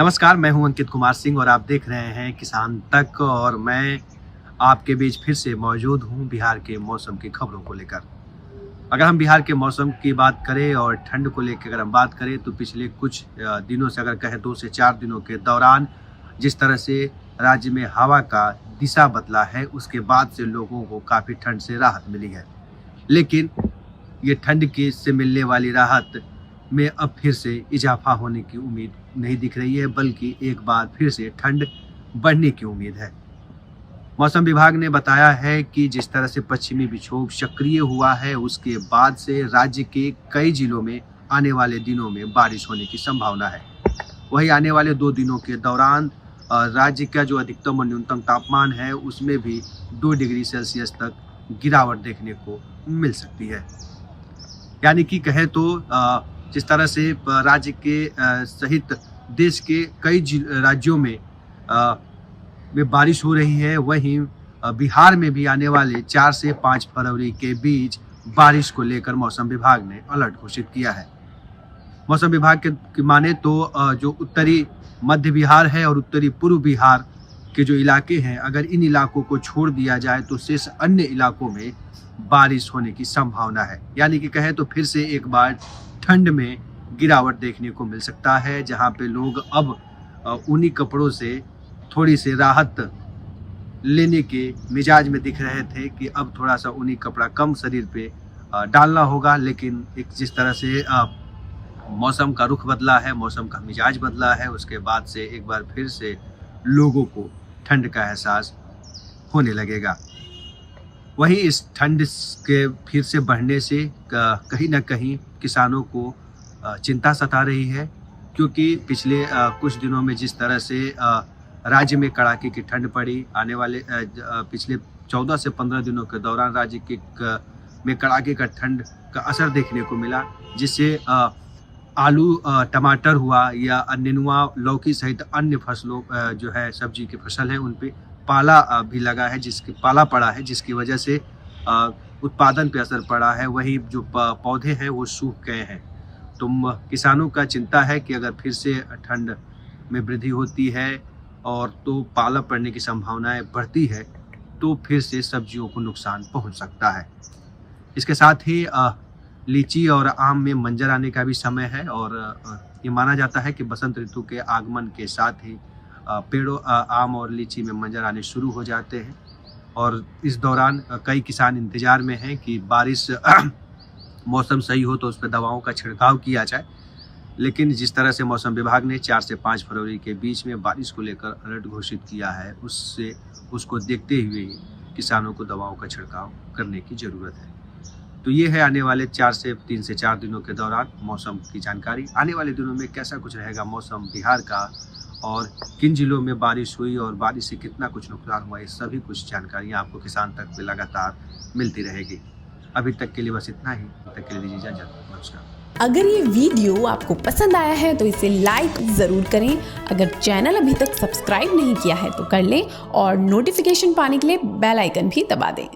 नमस्कार, मैं हूं अंकित कुमार सिंह और आप देख रहे हैं किसान तक। और मैं आपके बीच फिर से मौजूद हूं बिहार के मौसम की खबरों को लेकर। अगर हम बिहार के मौसम की बात करें और ठंड को लेकर अगर हम बात करें तो पिछले कुछ दिनों से अगर कहें 2 से 4 दिनों के दौरान जिस तरह से राज्य में हवा का दिशा बदला है, उसके बाद से लोगों को काफ़ी ठंड से राहत मिली है। लेकिन ये ठंड की से मिलने वाली राहत में अब फिर से इजाफा होने की उम्मीद नहीं दिख रही है, बल्कि एक बार फिर से ठंड बढ़ने की उम्मीद है। मौसम विभाग ने बताया है कि जिस तरह से पश्चिमी विक्षोभ सक्रिय हुआ है, उसके बाद से राज्य के कई जिलों में आने वाले दिनों में बारिश होने की संभावना है। वहीं आने वाले 2 दिनों के दौरान राज्य का जो अधिकतम और न्यूनतम तापमान है, उसमें भी 2 डिग्री सेल्सियस तक गिरावट देखने को मिल सकती है। यानी कि कहें तो जिस तरह से राज्य के सहित देश के कई राज्यों में बारिश हो रही है, वहीं बिहार में भी आने वाले 4 से 5 फरवरी के बीच बारिश को लेकर मौसम विभाग ने अलर्ट घोषित किया है। मौसम विभाग के माने तो जो उत्तरी मध्य बिहार है और उत्तरी पूर्व बिहार के जो इलाके हैं, अगर इन इलाकों को छोड़ दिया जाए तो शेष अन्य इलाकों में बारिश होने की संभावना है। यानी कि कहें तो फिर से एक बार ठंड में गिरावट देखने को मिल सकता है, जहां पे लोग अब ऊनी कपड़ों से थोड़ी सी राहत लेने के मिजाज में दिख रहे थे कि अब थोड़ा सा ऊनी कपड़ा कम शरीर पे डालना होगा। लेकिन एक जिस तरह से मौसम का रुख बदला है, मौसम का मिजाज बदला है, उसके बाद से एक बार फिर से लोगों को ठंड का एहसास होने लगेगा। वहीं इस ठंड के फिर से बढ़ने से कहीं ना कहीं किसानों को चिंता सता रही है, क्योंकि पिछले कुछ दिनों में जिस तरह से राज्य में कड़ाके की ठंड पड़ी, आने वाले पिछले 14 से 15 दिनों के दौरान राज्य में कड़ाके का ठंड का असर देखने को मिला, जिससे आलू, टमाटर हुआ या नेनुआ, लौकी सहित अन्य फसलों जो है सब्जी की फसल है, उन पे पाला भी लगा है, पाला पड़ा है, जिसकी वजह से उत्पादन पे असर पड़ा है। वही जो पौधे हैं वो सूख गए हैं। तो किसानों का चिंता है कि अगर फिर से ठंड में वृद्धि होती है और तो पाला पड़ने की संभावनाएं बढ़ती है, तो फिर से सब्जियों को नुकसान पहुंच सकता है। इसके साथ ही लीची और आम में मंजर आने का भी समय है और ये माना जाता है कि बसंत ऋतु के आगमन के साथ ही पेड़ों आम और लीची में मंजर आने शुरू हो जाते हैं। और इस दौरान कई किसान इंतजार में हैं कि बारिश मौसम सही हो तो उस पर दवाओं का छिड़काव किया जाए। लेकिन जिस तरह से मौसम विभाग ने 4 से 5 फरवरी के बीच में बारिश को लेकर अलर्ट घोषित किया है, उसको देखते हुए किसानों को दवाओं का छिड़काव करने की ज़रूरत है। तो ये है आने वाले 3 से 4 दिनों के दौरान मौसम की जानकारी। आने वाले दिनों में कैसा कुछ रहेगा मौसम बिहार का और किन जिलों में बारिश हुई और बारिश से कितना कुछ नुकसान हुआ, ये सभी कुछ जानकारियाँ आपको किसान तक पे लगातार मिलती रहेगी। अभी तक के लिए बस इतना ही। तब तक के लिए दीजिए इजाजत। नमस्कार। अगर ये वीडियो आपको पसंद आया है तो इसे लाइक ज़रूर करें। अगर चैनल अभी तक सब्सक्राइब नहीं किया है तो कर लें और नोटिफिकेशन पाने के लिए बेल आइकन भी दबा दें।